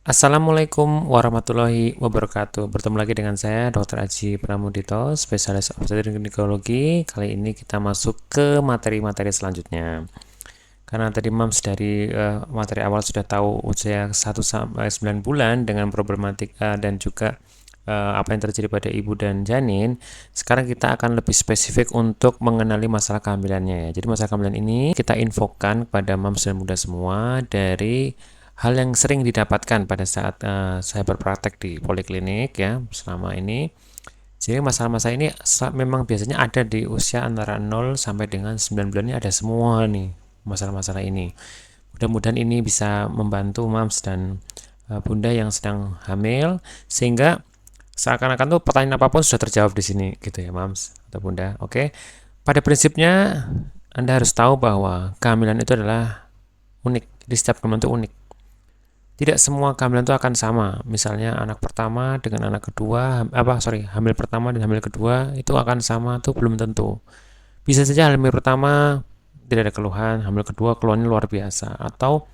Assalamualaikum warahmatullahi wabarakatuh. Bertemu lagi dengan saya Dr. Aji Pramudito, spesialis obstetrik dan ginekologi. Kali ini kita masuk ke materi-materi selanjutnya. Karena tadi Mams dari materi awal sudah tahu usia 1 sampai 9 bulan dengan problematik dan juga apa yang terjadi pada ibu dan janin. Sekarang kita akan lebih spesifik untuk mengenali masalah kehamilannya ya. Jadi masalah kehamilan ini kita infokan kepada Mams dan Bunda semua dari hal yang sering didapatkan pada saat saya berpraktek di poliklinik ya selama ini. Jadi masalah-masalah ini memang biasanya ada di usia antara 0 sampai dengan 9 bulan ini ada semua nih masalah-masalah ini. Mudah-mudahan ini bisa membantu Mams dan Bunda yang sedang hamil sehingga seakan-akan tuh pertanyaan apapun sudah terjawab di sini gitu ya Mams atau Bunda. Oke. Pada prinsipnya Anda harus tahu bahwa kehamilan itu adalah unik. Jadi setiap kehamilan itu unik. Tidak semua kehamilan itu akan sama. Misalnya anak pertama dengan anak kedua, hamil pertama dan hamil kedua itu akan sama tuh belum tentu. Bisa saja hamil pertama tidak ada keluhan, hamil kedua keluhannya luar biasa, atau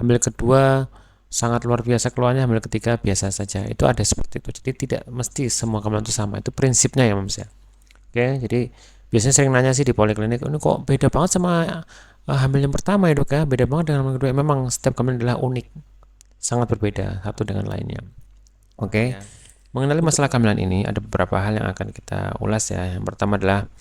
hamil kedua sangat luar biasa keluhannya, hamil ketiga biasa saja. Itu ada seperti itu. Jadi tidak mesti semua kehamilan itu sama. Itu prinsipnya ya Mams ya. Oke, jadi biasanya sering nanya sih di poliklinik, ini kok beda banget sama hamil yang pertama ya Dok ya, beda banget dengan hamil kedua. Memang setiap kehamilan adalah unik. Sangat berbeda satu dengan lainnya. Oke. Mengenali masalah kehamilan ini ada beberapa hal yang akan kita ulas ya. Yang pertama adalah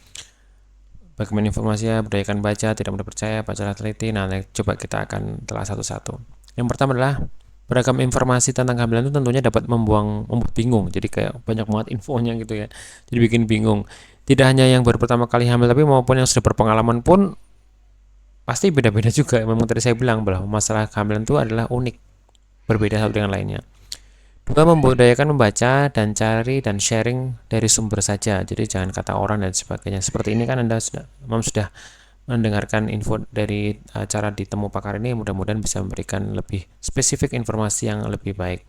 bagaimana informasinya, budayakan baca, tidak mudah percaya, bacalah teliti. Nah, coba kita akan telah satu-satu. Yang pertama adalah beragam informasi tentang kehamilan itu tentunya dapat membuat bingung. Jadi kayak banyak banget infonya gitu ya. Jadi bikin bingung. Tidak hanya yang baru pertama kali hamil tapi maupun yang sudah berpengalaman pun pasti beda-beda juga. Memang tadi saya bilang bahwa masalah kehamilan itu adalah unik, berbeda satu dengan lainnya. Dua, membudayakan membaca dan cari dan sharing dari sumber saja. Jadi jangan kata orang dan sebagainya. Seperti ini kan Anda sudah mendengarkan info dari cara ditemu pakar ini, mudah-mudahan bisa memberikan lebih spesifik informasi yang lebih baik.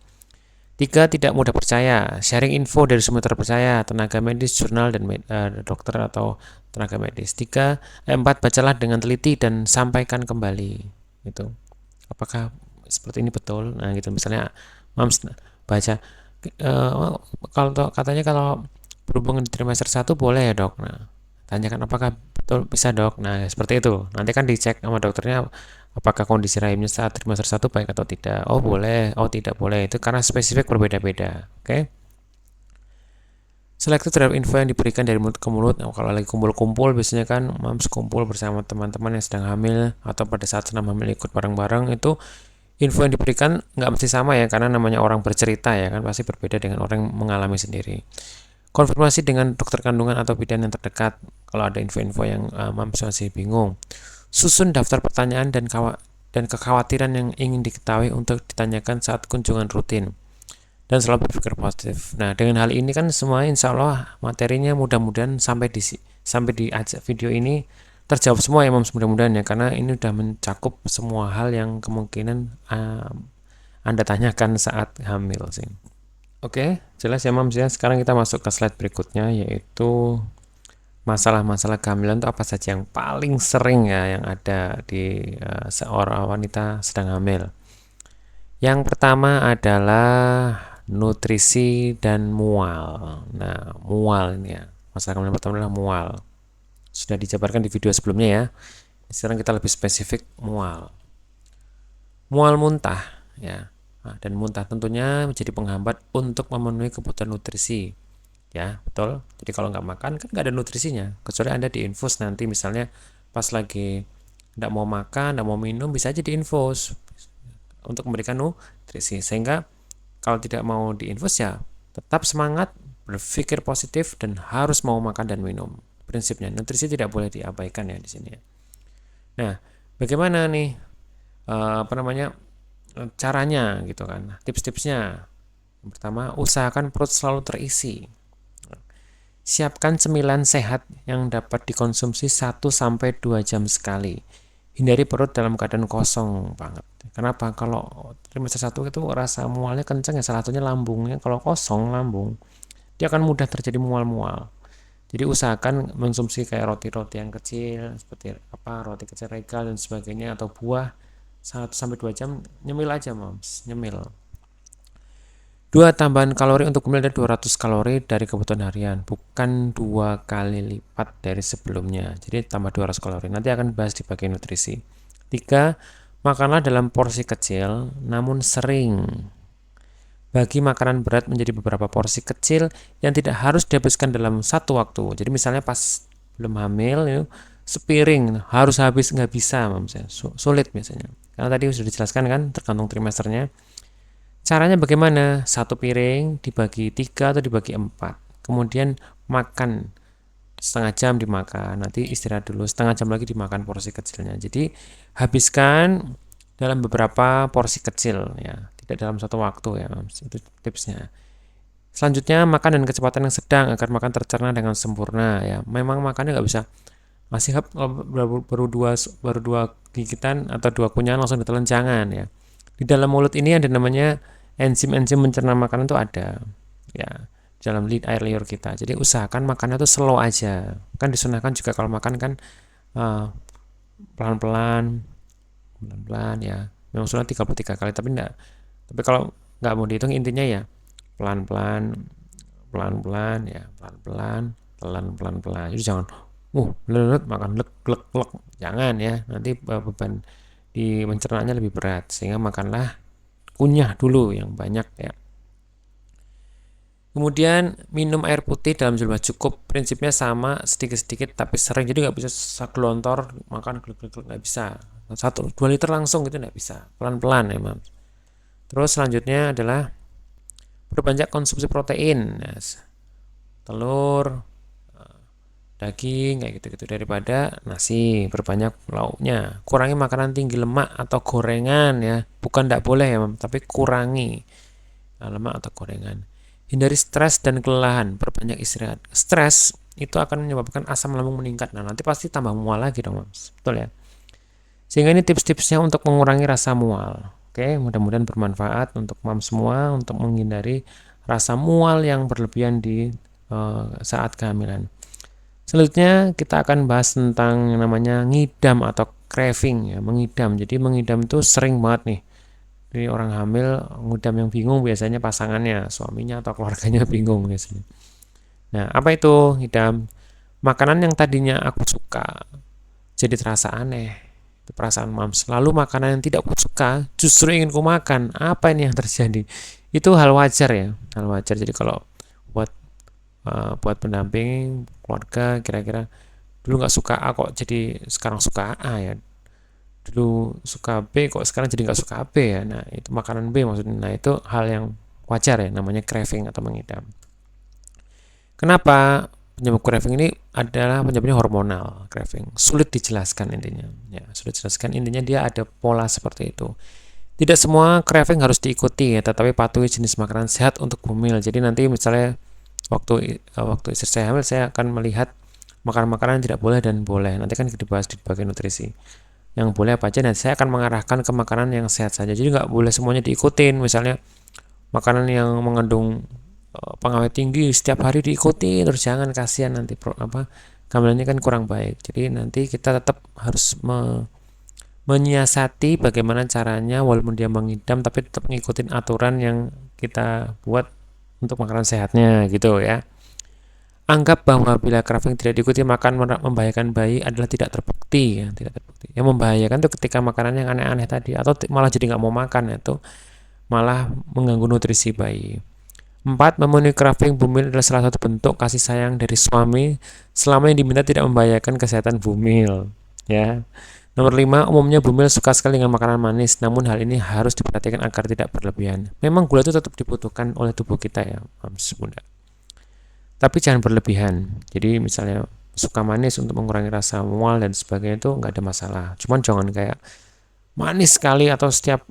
Tiga, tidak mudah percaya. Sharing info dari sumber terpercaya, tenaga medis, jurnal dan dokter atau tenaga medis. Empat, bacalah dengan teliti dan sampaikan kembali. Itu. Apakah seperti ini betul? Nah gitu, misalnya Mams baca kalau katanya kalau berhubungan di trimester 1 boleh ya Dok. Nah, tanyakan apakah betul bisa Dok. Nah, seperti itu. Nanti kan dicek sama dokternya apakah kondisi rahimnya saat trimester 1 baik atau tidak. Oh, boleh. Oh, tidak boleh. Itu karena spesifik berbeda-beda. Oke. Selektif terhadap info yang diberikan dari mulut ke mulut. Nah, kalau lagi kumpul-kumpul biasanya kan Mams kumpul bersama teman-teman yang sedang hamil atau pada saat senam hamil ikut bareng-bareng, itu info yang diberikan nggak mesti sama ya, karena namanya orang bercerita ya kan, pasti berbeda dengan orang yang mengalami sendiri. Konfirmasi dengan dokter kandungan atau bidan yang terdekat kalau ada info-info yang Mams masih bingung. Susun daftar pertanyaan dan kekhawatiran yang ingin diketahui untuk ditanyakan saat kunjungan rutin. Dan selalu berpikir positif. Nah, dengan hal ini kan semua insya Allah materinya mudah-mudahan sampai di video ini terjawab semua ya Mams, mudah-mudahan ya, karena ini udah mencakup semua hal yang kemungkinan Anda tanyakan saat hamil sih. Oke, jelas ya Mams ya. Sekarang kita masuk ke slide berikutnya, yaitu masalah-masalah kehamilan itu apa saja yang paling sering ya yang ada di seorang wanita sedang hamil. Yang pertama adalah nutrisi dan mual. Nah, mual ini ya. Masalah kehamilan pertama adalah mual. Sudah dijabarkan di video sebelumnya ya. Sekarang kita lebih spesifik mual. Mual muntah ya. Nah, dan muntah tentunya menjadi penghambat untuk memenuhi kebutuhan nutrisi. Ya, betul. Jadi kalau nggak makan kan nggak ada nutrisinya. Kecuali Anda diinfus nanti misalnya pas lagi nggak mau makan, nggak mau minum, bisa aja diinfus untuk memberikan nutrisi. Sehingga kalau tidak mau diinfus ya tetap semangat, berpikir positif dan harus mau makan dan minum. Prinsipnya nutrisi tidak boleh diabaikan ya di sini ya. Nah, bagaimana nih caranya gitu kan? Tips-tipsnya. Yang pertama, usahakan perut selalu terisi. Siapkan cemilan sehat yang dapat dikonsumsi 1-2 jam sekali. Hindari perut dalam keadaan kosong banget. Kenapa? Kalau trimester 1 itu rasa mualnya kencang ya, salah satunya lambungnya. Kalau kosong lambung, dia akan mudah terjadi mual-mual. Jadi usahakan mengonsumsi kayak roti-roti yang kecil seperti apa, roti kecil regal dan sebagainya, atau buah 1 sampai 2 jam nyemil aja moms, nyemil. 2 tambahan kalori untuk gemil ada 200 kalori dari kebutuhan harian, bukan 2 kali lipat dari sebelumnya. Jadi tambah 200 kalori. Nanti akan bahas di bagian nutrisi. 3. Makanlah dalam porsi kecil namun sering. Bagi makanan berat menjadi beberapa porsi kecil yang tidak harus dihabiskan dalam satu waktu. Jadi misalnya pas belum hamil, itu sepiring harus habis, nggak bisa, sulit biasanya. Karena tadi sudah dijelaskan kan, tergantung trimesternya. Caranya bagaimana? 1 piring dibagi 3 atau dibagi 4. Kemudian makan setengah jam dimakan, nanti istirahat dulu, setengah jam lagi dimakan porsi kecilnya. Jadi habiskan dalam beberapa porsi kecil ya, tidak dalam satu waktu ya, itu tipsnya. Selanjutnya makan dengan kecepatan yang sedang agar makan tercerna dengan sempurna ya. Memang makannya nggak bisa masih baru dua gigitan atau 2 kunyahan langsung ditelan, jangan ya. Di dalam mulut ini ada namanya enzim-enzim mencerna makanan itu ada ya, dalam air liur kita. Jadi usahakan makannya tuh slow aja. Kan disunahkan juga kalau makan kan pelan-pelan, pelan-pelan ya. Memang sunah 33 kali, tapi enggak. Tapi kalau nggak mau dihitung, intinya ya pelan-pelan, pelan-pelan ya, pelan-pelan, telan pelan-pelan. Jadi jangan lelet makan lek lek lek. Jangan ya. Nanti beban di pencernanya lebih berat, sehingga makanlah kunyah dulu yang banyak ya. Kemudian minum air putih dalam jumlah cukup, prinsipnya sama, sedikit-sedikit tapi sering. Jadi nggak bisa segelontor makan gluk-gluk, nggak bisa 1-2 liter langsung gitu, nggak bisa, pelan-pelan ya mam. Terus selanjutnya adalah perbanyak konsumsi protein, telur, daging kayak gitu-gitu daripada nasi. Perbanyak lauknya, kurangi makanan tinggi lemak atau gorengan ya, bukan tidak boleh ya mam, tapi kurangi lemak atau gorengan. Hindari stres dan kelelahan, perbanyak istirahat. Stres itu akan menyebabkan asam lambung meningkat, nah nanti pasti tambah mual lagi dong mams, betul ya. Sehingga ini tips-tipsnya untuk mengurangi rasa mual. Oke, mudah-mudahan bermanfaat untuk mam semua, untuk menghindari rasa mual yang berlebihan di saat kehamilan. Selanjutnya kita akan bahas tentang yang namanya ngidam atau craving ya, mengidam. Jadi mengidam itu sering banget nih. Jadi orang hamil ngidam, yang bingung biasanya pasangannya, suaminya atau keluarganya bingung biasanya. Nah, apa itu ngidam? Makanan yang tadinya aku suka jadi terasa aneh. Itu perasaan mams. Lalu makanan yang tidak aku suka justru ingin ku makan. Apa ini yang terjadi? Itu hal wajar ya, hal wajar. Jadi kalau buat pendamping keluarga, kira-kira dulu nggak suka A kok jadi sekarang suka A ya, dulu suka B kok sekarang jadi nggak suka B ya. Nah itu makanan B maksudnya. Nah itu hal yang wajar ya, namanya craving atau mengidam. Kenapa penyebab craving ini? Adalah penyebabnya hormonal. Craving sulit dijelaskan intinya ya, sulit dijelaskan, intinya dia ada pola seperti itu. Tidak semua craving harus diikuti ya, tetapi patuhi jenis makanan sehat untuk hamil. Jadi nanti misalnya waktu istri saya hamil, saya akan melihat makanan-makanan yang tidak boleh dan boleh. Nanti kan dibahas di bagian nutrisi. Yang boleh apa aja, dan saya akan mengarahkan ke makanan yang sehat saja. Jadi nggak boleh semuanya diikutin. Misalnya makanan yang mengandung pengawet tinggi setiap hari diikuti terus, jangan, kasihan nanti kehamilannya kan kurang baik. Jadi nanti kita tetap harus menyiasati bagaimana caranya, walaupun dia mengidam tapi tetap ngikutin aturan yang kita buat untuk makanan sehatnya gitu ya. Anggap bahwa bila craving tidak diikuti makan membahayakan bayi adalah tidak terbukti ya, tidak terbukti. Yang membahayakan itu ketika makanan yang aneh-aneh tadi, atau malah jadi nggak mau makan, itu malah mengganggu nutrisi bayi. 4. Memenuhi craving bumil adalah salah satu bentuk kasih sayang dari suami selama yang diminta tidak membahayakan kesehatan bumil ya. Nomor 5, umumnya bumil suka sekali dengan makanan manis, namun hal ini harus diperhatikan agar tidak berlebihan. Memang gula itu tetap dibutuhkan oleh tubuh kita ya, bunda. Tapi jangan berlebihan. Jadi misalnya suka manis untuk mengurangi rasa mual dan sebagainya, itu nggak ada masalah. Cuman jangan kayak manis sekali atau setiap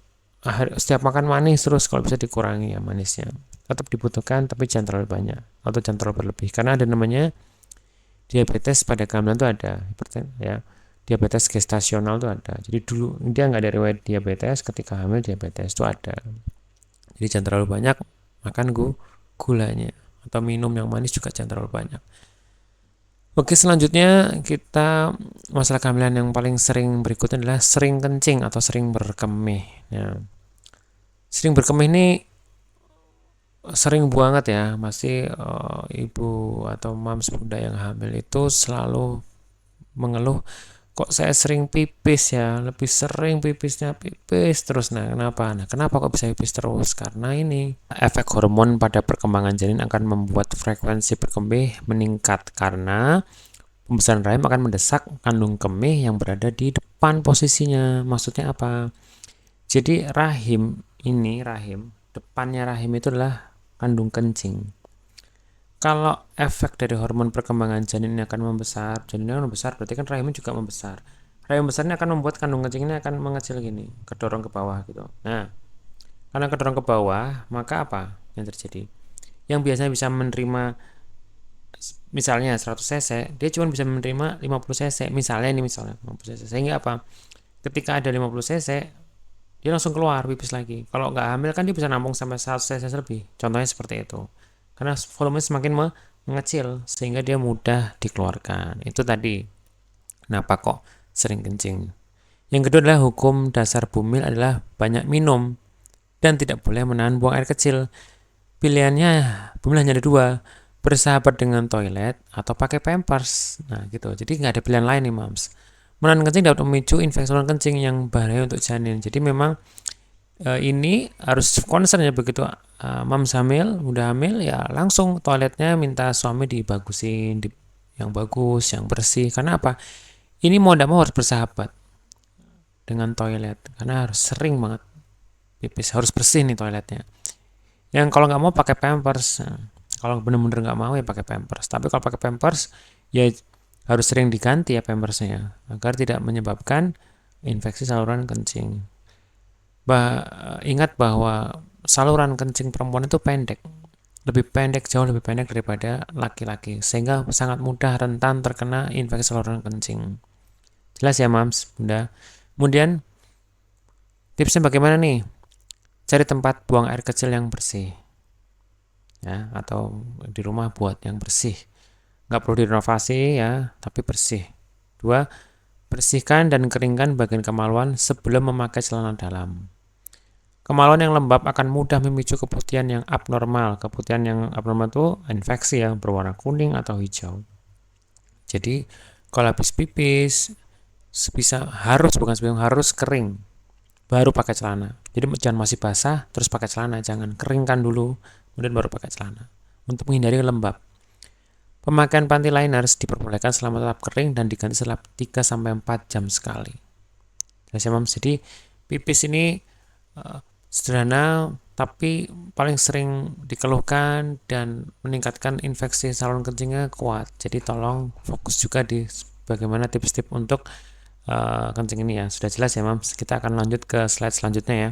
makan manis terus, kalau bisa dikurangi ya manisnya. Tetap dibutuhkan tapi jangan terlalu banyak atau jangan terlalu berlebih, karena ada namanya diabetes pada kehamilan itu ada, ya. Diabetes gestasional itu ada. Jadi dulu dia nggak ada riwayat diabetes, ketika hamil diabetes itu ada. Jadi jangan terlalu banyak makan gulanya, atau minum yang manis juga jangan terlalu banyak. Oke, selanjutnya kita masalah kehamilan yang paling sering berikutnya adalah sering kencing atau sering berkemih. Ya, sering berkemih ini sering banget ya, pasti ibu atau mams bunda yang hamil itu selalu mengeluh, kok saya sering pipis ya, lebih sering pipisnya pipis terus. Nah, kenapa? Nah, kenapa kok bisa pipis terus? Karena ini efek hormon pada perkembangan janin akan membuat frekuensi berkemih meningkat karena pembesaran rahim akan mendesak kandung kemih yang berada di depan posisinya. Maksudnya apa? Jadi depannya rahim itu adalah kandung kencing. Kalau efek dari hormon perkembangan janin ini akan membesar, janinnya akan membesar, berarti kan rahimnya juga membesar. Rahim besar ini akan membuat kandung kencing ini akan mengecil gini, kedorong ke bawah gitu. Nah, karena kedorong ke bawah, maka apa yang terjadi? Yang biasanya bisa menerima misalnya 100 cc, dia cuma bisa menerima 50 cc. Misalnya 50 cc. Sehingga apa? Ketika ada 50 cc, dia langsung keluar pipis lagi. Kalau nggak hamil kan dia bisa nampung sampai 100 cc lebih. Contohnya seperti itu. Karena volume semakin mengecil sehingga dia mudah dikeluarkan. Itu tadi. Kenapa kok sering kencing? Yang kedua adalah hukum dasar bumil adalah banyak minum dan tidak boleh menahan buang air kecil. Pilihannya bumil hanya ada dua, bersahabat dengan toilet atau pakai pampers. Nah gitu. Jadi nggak ada pilihan lain nih mams. Menahan kencing dapat memicu infeksi saluran kencing yang bahaya untuk janin. Jadi memang ini harus concern ya, begitu mams hamil, udah hamil ya langsung toiletnya minta suami dibagusin, yang bagus, yang bersih. Karena apa? Ini mau tidak mau harus bersahabat dengan toilet karena harus sering banget pipis, harus bersih nih toiletnya. Yang kalau nggak mau pakai pampers. Nah, kalau bener-bener nggak mau ya pakai pampers. Tapi kalau pakai pampers ya harus sering diganti ya pampersnya agar tidak menyebabkan infeksi saluran kencing. Ingat bahwa saluran kencing perempuan itu pendek, lebih pendek, jauh lebih pendek daripada laki-laki, sehingga sangat mudah rentan terkena infeksi saluran kencing. Jelas ya mams, bunda? Kemudian tipsnya bagaimana nih? Cari tempat buang air kecil yang bersih, ya, atau di rumah buat yang bersih. Nggak perlu direnovasi ya, tapi bersih. Dua, bersihkan dan keringkan bagian kemaluan sebelum memakai celana dalam. Kemaluan yang lembab akan mudah memicu keputihan yang abnormal. Keputihan yang abnormal itu infeksi ya, berwarna kuning atau hijau. Jadi kalau habis pipis, harus kering, baru pakai celana. Jadi jangan masih basah terus pakai celana, jangan, keringkan dulu, kemudian baru pakai celana untuk menghindari lembab. Pemakaian panty liners diperbolehkan selama tetap kering dan diganti setelah 3-4 jam sekali. Jadi pipis ini sederhana tapi paling sering dikeluhkan dan meningkatkan infeksi saluran kencingnya kuat. Jadi tolong fokus juga di bagaimana tips-tips untuk kencing ini ya. Sudah jelas ya mams. Kita akan lanjut ke slide selanjutnya ya,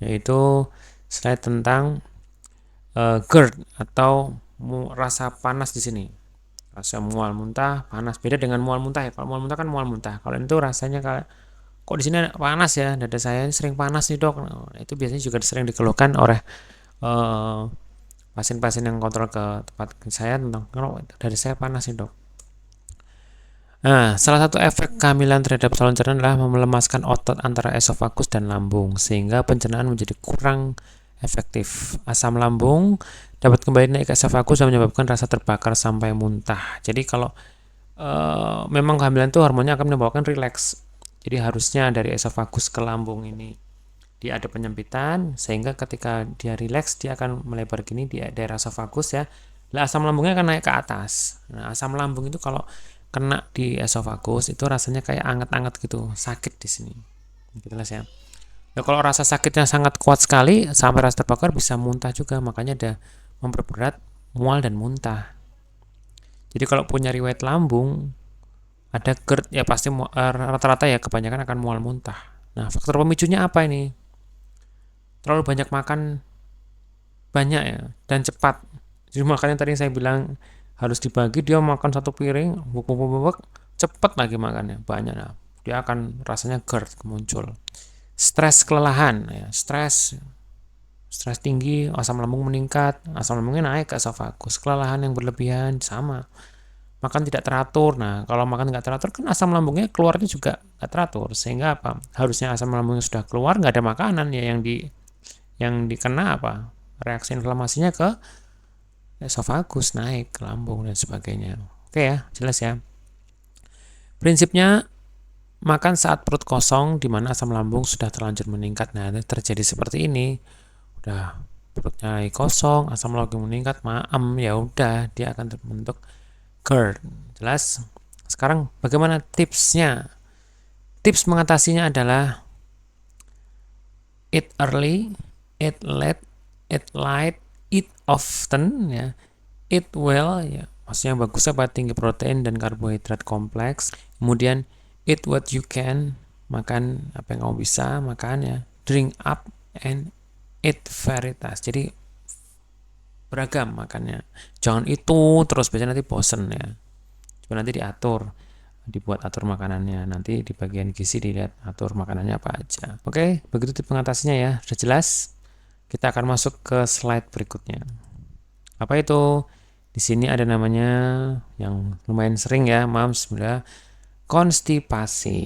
yaitu slide tentang GERD atau rasa panas di sini. Rasa mual muntah, panas. Beda dengan mual muntah ya. Kalau mual muntah kan mual muntah. Kalau itu rasanya kayak kok di sini panas ya, dada saya ini sering panas nih dok. Nah, itu biasanya juga sering dikeluhkan oleh pasien-pasien yang kontrol ke tempat saya tentang kalau dari saya panas nih dok. Nah, salah satu efek kehamilan terhadap saluran cerna adalah melemaskan otot antara esofagus dan lambung sehingga pencernaan menjadi kurang efektif. Asam lambung dapat kembali naik ke esofagus dan menyebabkan rasa terbakar sampai muntah. Jadi kalau memang kehamilan itu hormonnya akan menyebabkan rileks. Jadi harusnya dari esofagus ke lambung ini dia ada penyempitan sehingga ketika dia rileks dia akan melebar gini di daerah esofagus ya. Lah asam lambungnya akan naik ke atas. Nah, asam lambung itu kalau kena di esofagus itu rasanya kayak anget-anget gitu, sakit di sini. Jelas ya. Nah, kalau rasa sakitnya sangat kuat sekali sampai rasa terbakar bisa muntah juga, makanya ada memperberat mual dan muntah. Jadi kalau punya riwayat lambung, ada GERD ya pasti rata-rata ya kebanyakan akan mual muntah. Nah, faktor pemicunya apa ini? Terlalu banyak makan banyak ya dan cepat. Jadi makanya tadi saya bilang harus dibagi, dia makan satu piring, bubuk cepet lagi makannya banyak, nah, dia akan rasanya GERD muncul. Stres, kelelahan ya, stres tinggi, asam lambung meningkat, asam lambungnya naik ke esofagus. Kelelahan yang berlebihan sama, makan tidak teratur. Nah, kalau makan nggak teratur kan asam lambungnya keluarnya juga nggak teratur, sehingga apa? Harusnya asam lambungnya sudah keluar, nggak ada makanan ya yang dikena apa? Reaksi inflamasinya ke esofagus, naik ke lambung dan sebagainya. Oke ya, jelas ya. Prinsipnya makan saat perut kosong di mana asam lambung sudah terlanjur meningkat. Nah, terjadi seperti ini. Udah perutnya kosong, asam lambung meningkat, ya udah dia akan terbentuk GERD. Jelas? Sekarang bagaimana tipsnya? Tips mengatasinya adalah eat early, eat late, eat light, eat often ya. Eat well ya. Maksudnya bagus apa? Tinggi protein dan karbohidrat kompleks. Kemudian eat what you can, makan apa yang kamu bisa makan ya. Drink up and eat varietas. Jadi beragam makannya. Jangan itu terus, biasanya nanti bosen ya. Coba nanti dibuat atur makanannya. Nanti di bagian gizi dilihat atur makanannya apa aja. Oke, begitu tipe pengatasinya ya. Sudah jelas? Kita akan masuk ke slide berikutnya. Apa itu? Di sini ada namanya yang lumayan sering ya, Mams, sebenarnya konstipasi.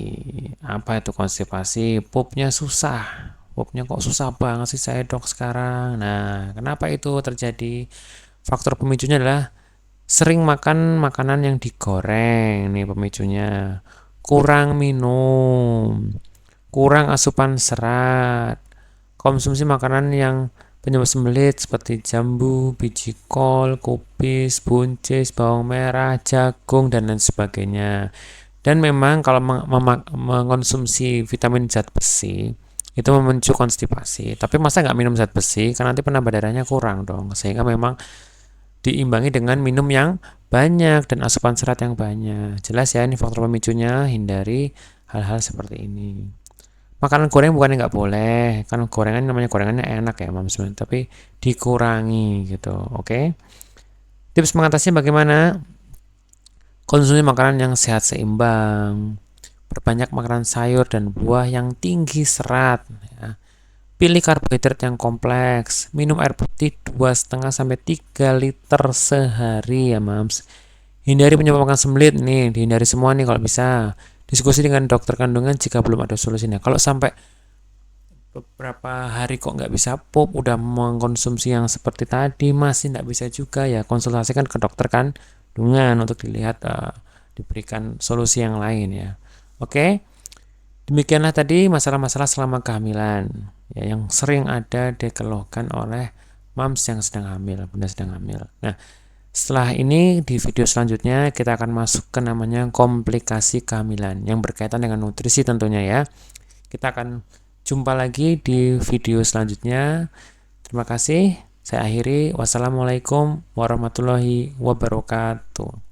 Apa itu konstipasi? Pupnya susah. Pupnya kok susah banget sih saya, Dok, sekarang. Nah, kenapa itu terjadi? Faktor pemicunya adalah sering makan makanan yang digoreng, nih pemicunya. Kurang minum, kurang asupan serat, konsumsi makanan yang penyebab sembelit seperti jambu, biji kol, kubis, buncis, bawang merah, jagung, dan lain sebagainya. Dan memang kalau mengkonsumsi vitamin zat besi itu memicu konstipasi. Tapi masa nggak minum zat besi? Karena nanti penambah darahnya kurang dong. Sehingga memang diimbangi dengan minum yang banyak dan asupan serat yang banyak. Jelas ya, ini faktor pemicunya. Hindari hal-hal seperti ini. Makanan goreng bukannya nggak boleh, kan gorengan namanya gorengannya enak ya, Mams, tapi dikurangi gitu, oke? Tips mengatasinya bagaimana? Konsumsi makanan yang sehat seimbang, perbanyak makanan sayur dan buah yang tinggi serat, ya. Pilih karbohidrat yang kompleks, minum air putih 2,5 sampai 3 liter sehari ya, Mams. Hindari penyebab makan sembelit nih, dihindari semua nih kalau bisa. Diskusi dengan dokter kandungan jika belum ada solusinya. Kalau sampai beberapa hari kok nggak bisa pup, udah mengkonsumsi yang seperti tadi masih nggak bisa juga, ya konsultasikan ke dokter kandungan untuk dilihat diberikan solusi yang lain ya. Oke, demikianlah tadi masalah-masalah selama kehamilan ya, yang sering ada dikeluhkan oleh mams yang sedang hamil, bunda sedang hamil. Nah, setelah ini di video selanjutnya kita akan masuk ke namanya komplikasi kehamilan yang berkaitan dengan nutrisi tentunya ya. Kita akan jumpa lagi di video selanjutnya. Terima kasih. Saya akhiri. Wassalamualaikum warahmatullahi wabarakatuh.